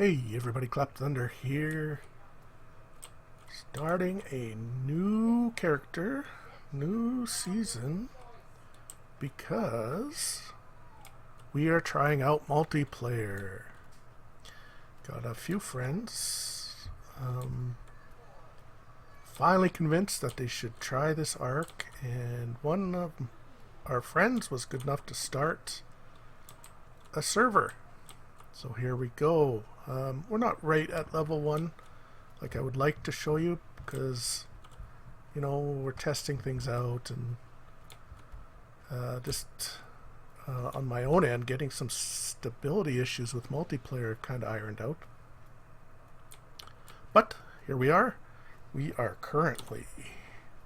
Hey everybody, Clap Thunder here. Starting a new character, new season, because we are trying out multiplayer. Got a few friends. Finally convinced that they should try this Ark, and one of our friends was good enough to start a server. So here we go. We're not right at level 1 like I would like to show you, because you know, we're testing things out and just on my own end getting some stability issues with multiplayer kind of ironed out. But here we are. We are currently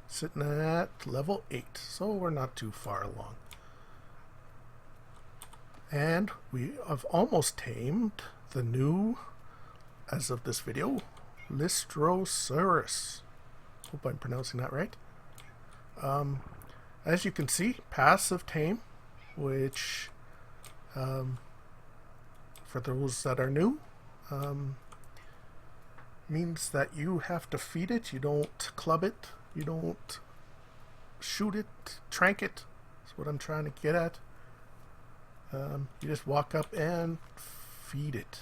sitting at level 8, so we're not too far along. And we have almost tamed the new, as of this video, Lystrosaurus. Hope I'm pronouncing that right. As you can see, passive tame, which for those that are new, means that you have to feed it. You don't club it. You don't shoot it, trank it. That's what I'm trying to get at. You just walk up and feed it.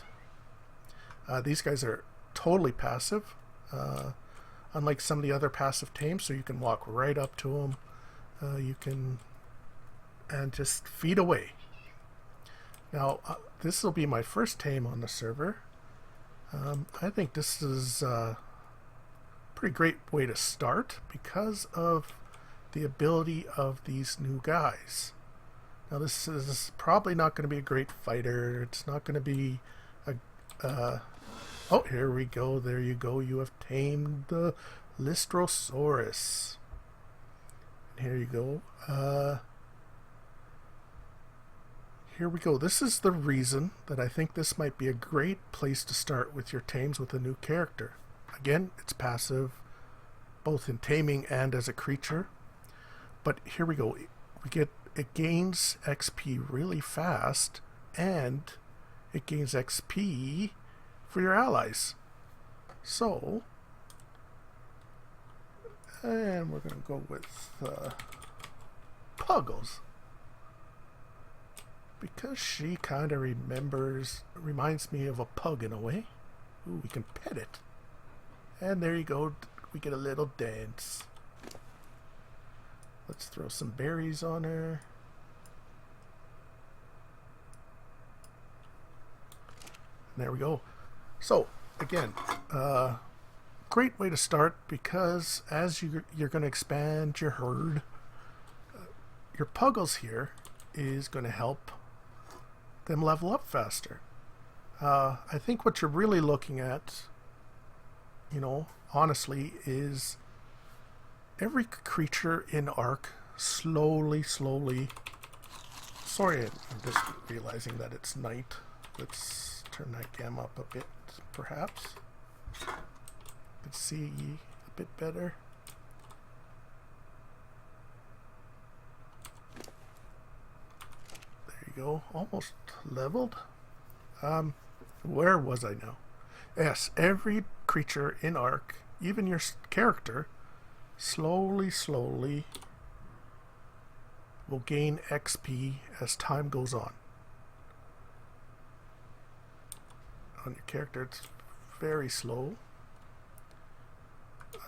These guys are totally passive, unlike some of the other passive tames, so you can walk right up to them. You can and just feed away. Now, this will be my first tame on the server. I think this is a pretty great way to start because of the ability of these new guys. Now, this is probably not going to be a great fighter. It's not going to be a... oh, here we go. There you go. You have tamed the Lystrosaurus. And here you go. Here we go. This is the reason that I think this might be a great place to start with your tames with a new character. Again, it's passive, both in taming and as a creature. But here we go. It gains XP really fast, and it gains XP for your allies. So, and we're going to go with Puggles, because she kind of reminds me of a pug in a way. Ooh, we can pet it. And there you go. We get a little dance. Let's throw some berries on her. And there we go. So, again, great way to start, because as you're going to expand your herd, your Puggles here is going to help them level up faster. I think what you're really looking at, you know, honestly, is every creature in Ark slowly... Sorry, I'm just realizing that it's night. Let's turn that gamma up a bit, perhaps. You can see a bit better. There you go, almost leveled. Where was I now? Yes, every creature in Ark, even your character, slowly will gain XP as time goes on. On your character, it's very slow.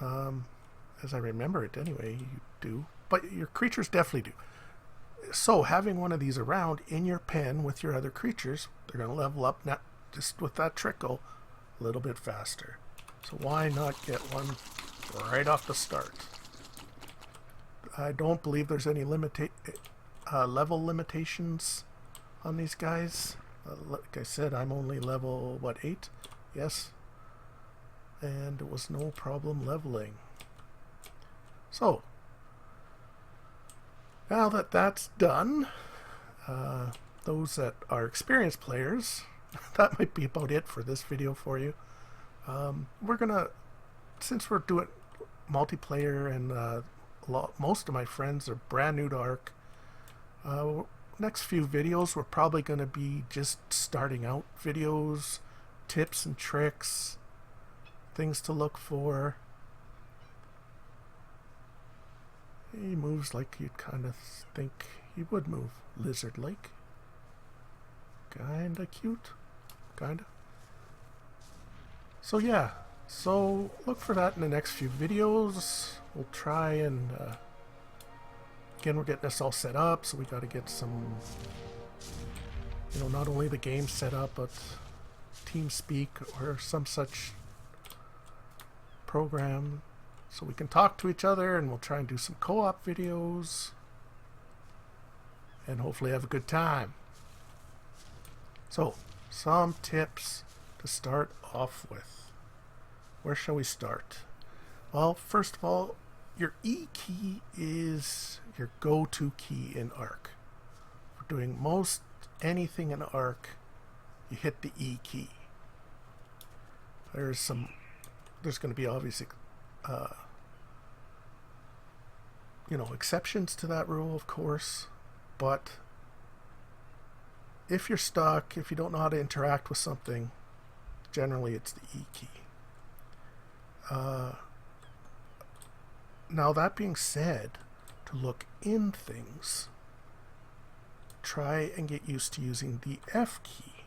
As I remember it anyway, you do. But your creatures definitely do. So having one of these around in your pen with your other creatures, they're going to level up, not just with that trickle, a little bit faster. So why not get one right off the start? I don't believe there's any level limitations on these guys. Like I said, I'm only level, what, 8? Yes. And it was no problem leveling. So, now that that's done, those that are experienced players, that might be about it for this video for you. We're gonna, since we're doing multiplayer and most of my friends are brand new to Ark, next few videos we're probably going to be just starting out videos, tips and tricks, things to look for. He moves like you'd kind of think he would move, lizard-like. Kinda cute, kinda. So yeah, so look for that in the next few videos. We'll try and again, we're getting this all set up, so we got to get some, you know, not only the game set up, but TeamSpeak or some such program so we can talk to each other, and we'll try and do some co-op videos and hopefully have a good time. So, some tips to start off with. Where shall we start? Well, first of all, your E key is your go-to key in Ark. For doing most anything in Ark, you hit the E key. There's going to be obviously, you know, exceptions to that rule, of course, but if you're stuck, if you don't know how to interact with something, generally it's the E key. Now, that being said, to look in things, try and get used to using the F key.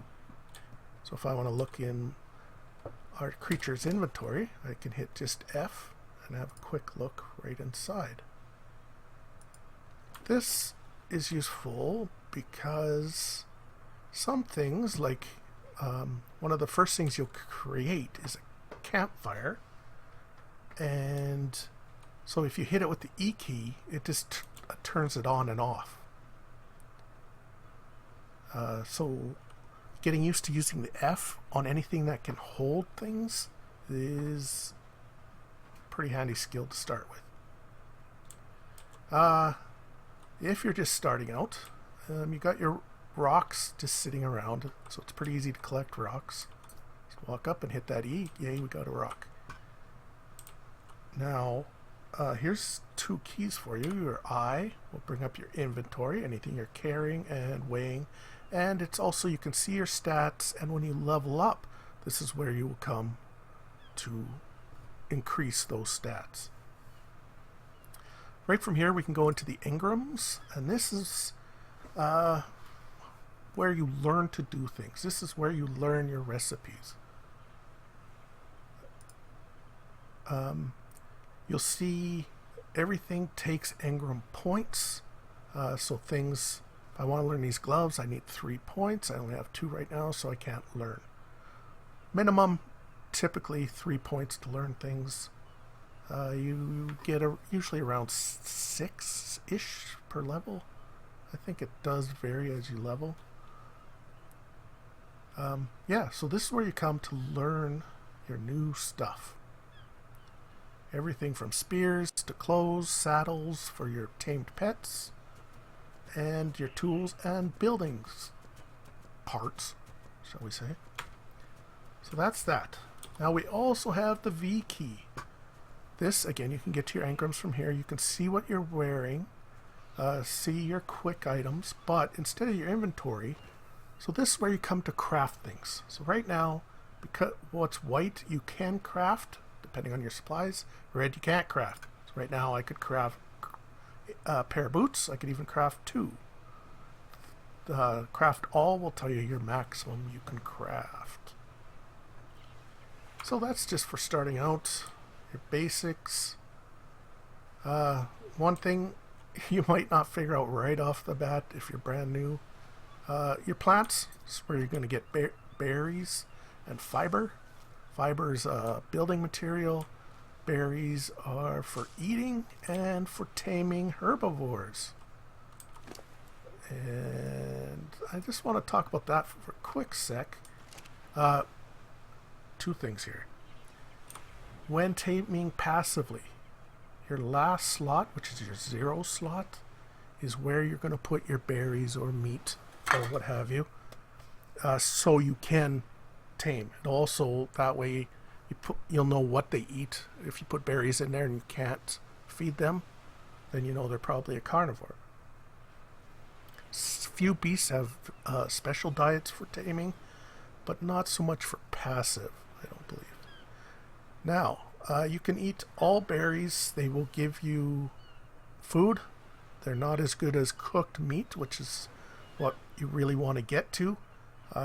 So if I want to look in our creature's inventory, I can hit just F and have a quick look right inside. This is useful because some things, like one of the first things you'll create is a campfire, and so if you hit it with the E key, it just turns it on and off. So getting used to using the F on anything that can hold things is a pretty handy skill to start with. If you're just starting out, you got your rocks just sitting around, so it's pretty easy to collect rocks. Just walk up and hit that E. Yay, we got a rock. Now, here's two keys for you. Your I will bring up your inventory, anything you're carrying and weighing, and it's also, you can see your stats, and when you level up, this is where you will come to increase those stats. Right from here, we can go into the engrams, and this is where you learn to do things. This is where you learn your recipes. You'll see everything takes engram points. So things, if I want to learn these gloves, I need 3 points. I only have 2 right now, so I can't learn. Minimum, typically 3 points to learn things. You get usually around 6-ish per level. I think it does vary as you level. Yeah, so this is where you come to learn your new stuff. Everything from spears to clothes, saddles for your tamed pets, and your tools and buildings parts, shall we say. So that's that. Now we also have the V key. This, again, you can get to your engrams from here. You can see what you're wearing, see your quick items, but instead of your inventory, so this is where you come to craft things. So right now, because what's white you can craft, depending on your supplies. Red you can't craft. So right now I could craft a pair of boots. I could even craft 2. Craft all will tell you your maximum you can craft. So that's just for starting out. Your basics. One thing you might not figure out right off the bat if you're brand new. Your plants, this is where you're going to get berries and fiber. Fiber is building material. Berries are for eating and for taming herbivores. And I just want to talk about that for a quick sec. 2 things here. When taming passively, your last slot, which is your 0 slot, is where you're going to put your berries or meat or what have you, so you can tame. And also that way you'll know what they eat. If you put berries in there and you can't feed them, then you know they're probably a carnivore. Few beasts have special diets for taming. but not so much for passive, I don't believe. Now, you can eat all berries. They will give you food. They're not as good as cooked meat, which is what you really want to get to.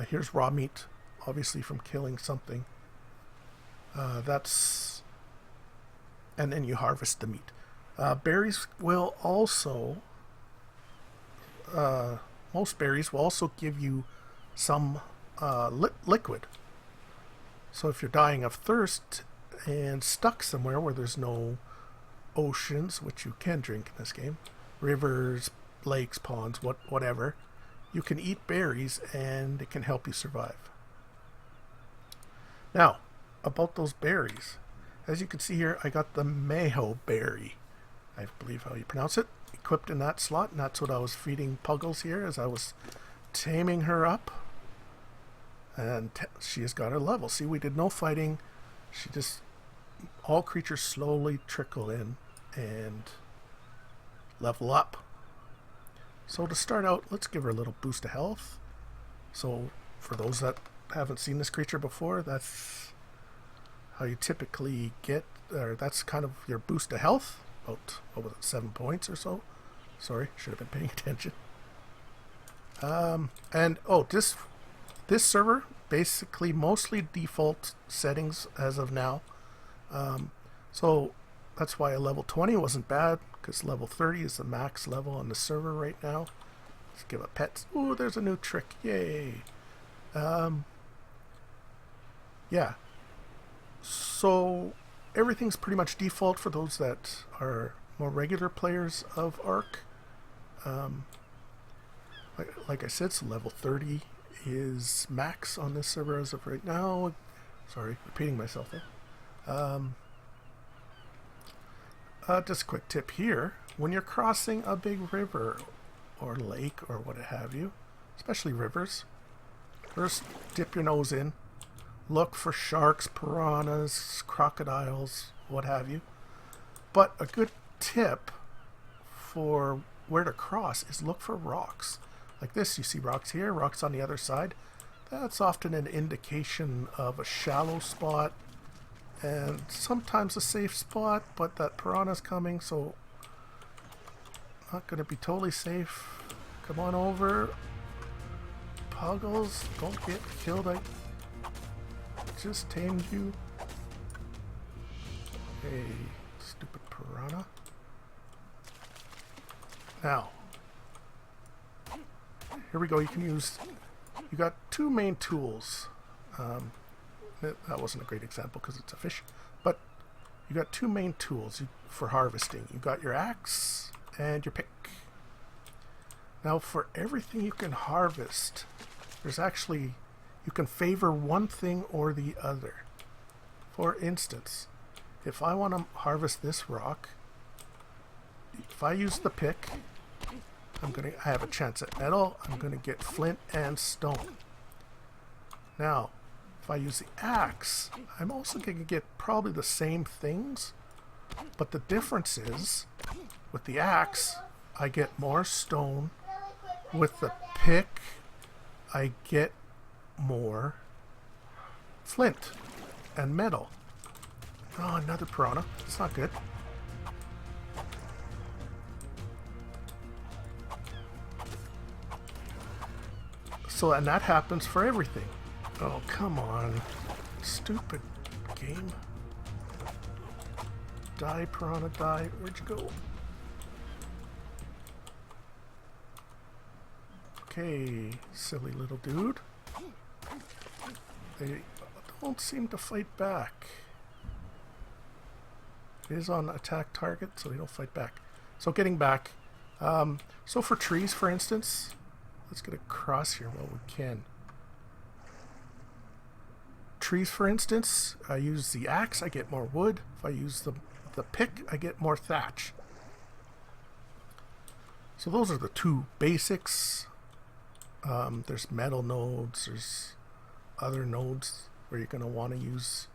Here's raw meat, obviously from killing something. And then you harvest the meat. Berries will also, most berries will also give you some liquid. So if you're dying of thirst and stuck somewhere where there's no oceans, which you can drink in this game, rivers, lakes, ponds, whatever, you can eat berries and it can help you survive. Now, about those berries, as you can see here, I got the Maho berry, I believe how you pronounce it, equipped in that slot, and that's what I was feeding Puggles here as I was taming her up. And she has got her level. See, we did no fighting. She just, all creatures slowly trickle in and level up. So to start out, let's give her a little boost of health. So for those that haven't seen this creature before, that's how you typically get, or that's kind of your boost of health. About, what was it, 7 points or so? Sorry, should have been paying attention. And oh, this server, basically mostly default settings as of now. So that's why a level 20 wasn't bad, because level 30 is the max level on the server right now. Let's give a pet. Ooh, there's a new trick. Yay. Yeah. So everything's pretty much default for those that are more regular players of Ark. Like I said, so level 30 is max on this server as of right now. Sorry, repeating myself there. Just a quick tip here. When you're crossing a big river or lake or what have you, especially rivers, first dip your nose in. Look for sharks, piranhas, crocodiles, what have you. But a good tip for where to cross is look for rocks. Like this, you see rocks here, rocks on the other side. That's often an indication of a shallow spot and sometimes a safe spot, but that piranha's coming, so not going to be totally safe. Come on over. Puggles, don't get killed. I just tamed you. Hey, stupid piranha. Now, here we go. You got two main tools. That wasn't a great example because it's a fish, but you got two main tools for harvesting. You got your axe and your pick. Now, for everything you can harvest, there's actually, you can favor one thing or the other. For instance, if I want to harvest this rock, if I use the pick, I have a chance at metal. I'm going to get flint and stone. Now, if I use the axe, I'm also going to get probably the same things, but the difference is, with the axe, I get more stone. With the pick, I get more flint and metal. Oh, another piranha. It's not good. So, and that happens for everything. Oh, come on. Stupid game. Die, piranha, die. Where'd you go? Okay, silly little dude. They don't seem to fight back. It is on attack target, so they don't fight back. So getting back. So for trees, for instance, let's get across here while we can. Trees, for instance, I use the axe, I get more wood. If I use the pick, I get more thatch. So those are the two basics. There's metal nodes, there's other nodes where you're going to want to use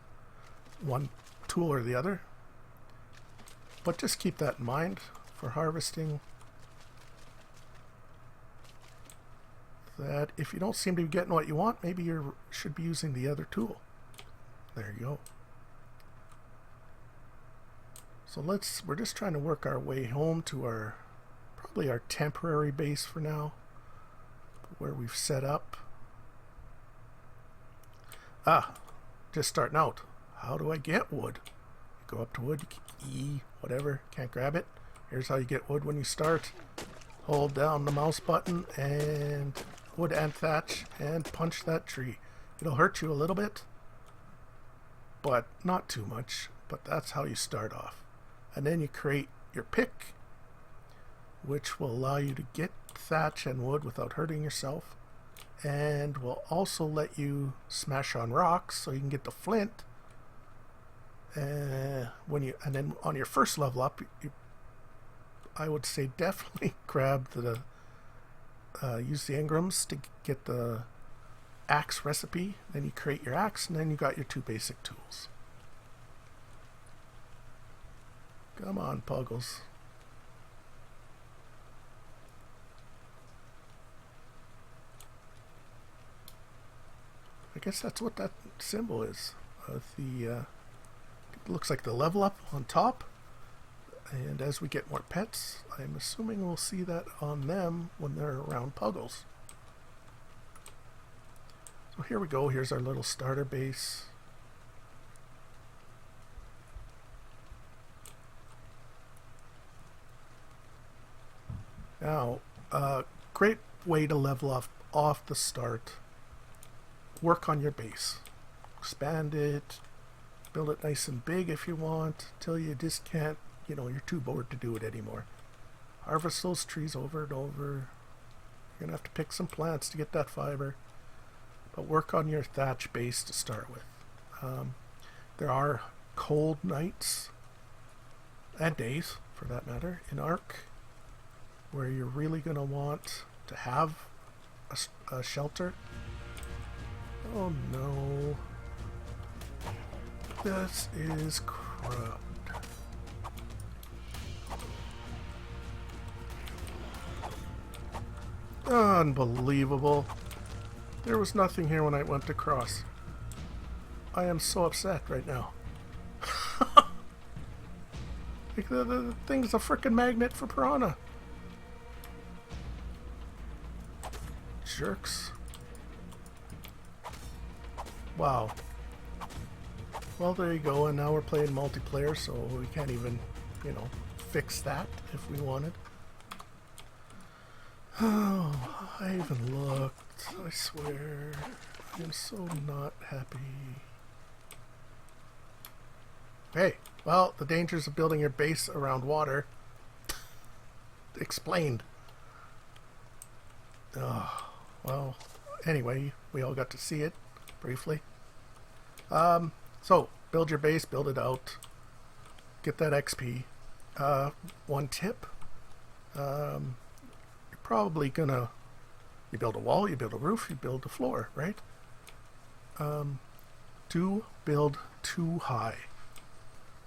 one tool or the other. But just keep that in mind for harvesting. that if you don't seem to be getting what you want, maybe you should be using the other tool. There you go. So we're just trying to work our way home to probably our temporary base for now, where we've set up. Just starting out. How do I get wood? You go up to wood, E, whatever, can't grab it. Here's how you get wood when you start. Hold down the mouse button and wood and thatch and punch that tree. It'll hurt you a little bit, but not too much. But that's how you start off. And then you create your pick, which will allow you to get thatch and wood without hurting yourself, and will also let you smash on rocks so you can get the flint. And then on your first level up, I would say definitely grab use the engrams to get the axe recipe. Then you create your axe, and then you got your 2 basic tools. Come on, Puggles. I guess that's what that symbol is. It looks like the level up on top. And as we get more pets, I'm assuming we'll see that on them when they're around Puggles. So here we go. Here's our little starter base. Now, great way to level off the start. Work on your base. Expand it. Build it nice and big if you want, till you just can't, you're too bored to do it anymore. Harvest those trees over and over. You're going to have to pick some plants to get that fiber. But work on your thatch base to start with. There are cold nights, and days for that matter, in Ark, where you're really going to want to have a shelter. Oh no. This is corrupt. Unbelievable. There was nothing here when I went across. I am so upset right now. The thing's a frickin' magnet for piranha. Jerks. Wow. Well, there you go, and now we're playing multiplayer, so we can't even, fix that if we wanted. Oh, I even looked, I swear. I am so not happy. Hey, well, the dangers of building your base around water. Explained. Oh, well, anyway, we all got to see it briefly. So, build your base, build it out, get that XP. One tip, you're probably gonna, you build a wall, you build a roof, you build a floor, right? Do build too high.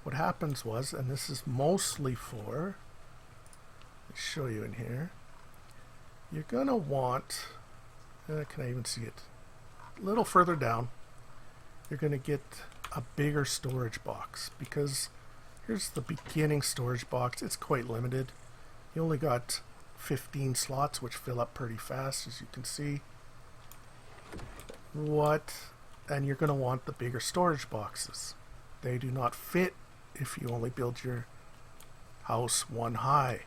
What happens was, and this is mostly for, let me show you in here, you're gonna want, can I even see it? A little further down, you're gonna get a bigger storage box, because here's the beginning storage box. It's quite limited. You only got 15 slots, which fill up pretty fast, as you can see. And you're going to want the bigger storage boxes. They do not fit if you only build your house one high.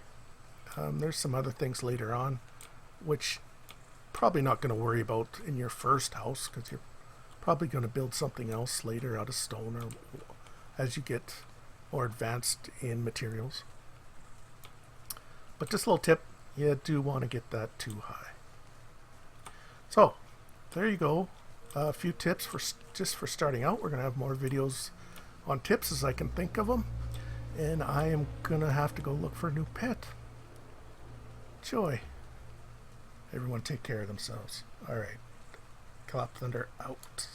There's some other things later on, which probably not going to worry about in your first house, because you're probably going to build something else later out of stone or as you get more advanced in materials. But just a little tip, you do want to get that too high. So there you go, a few tips just for starting out. We're going to have more videos on tips as I can think of them, and I am going to have to go look for a new pet. Joy. Everyone take care of themselves. Alright, Clap Thunder out.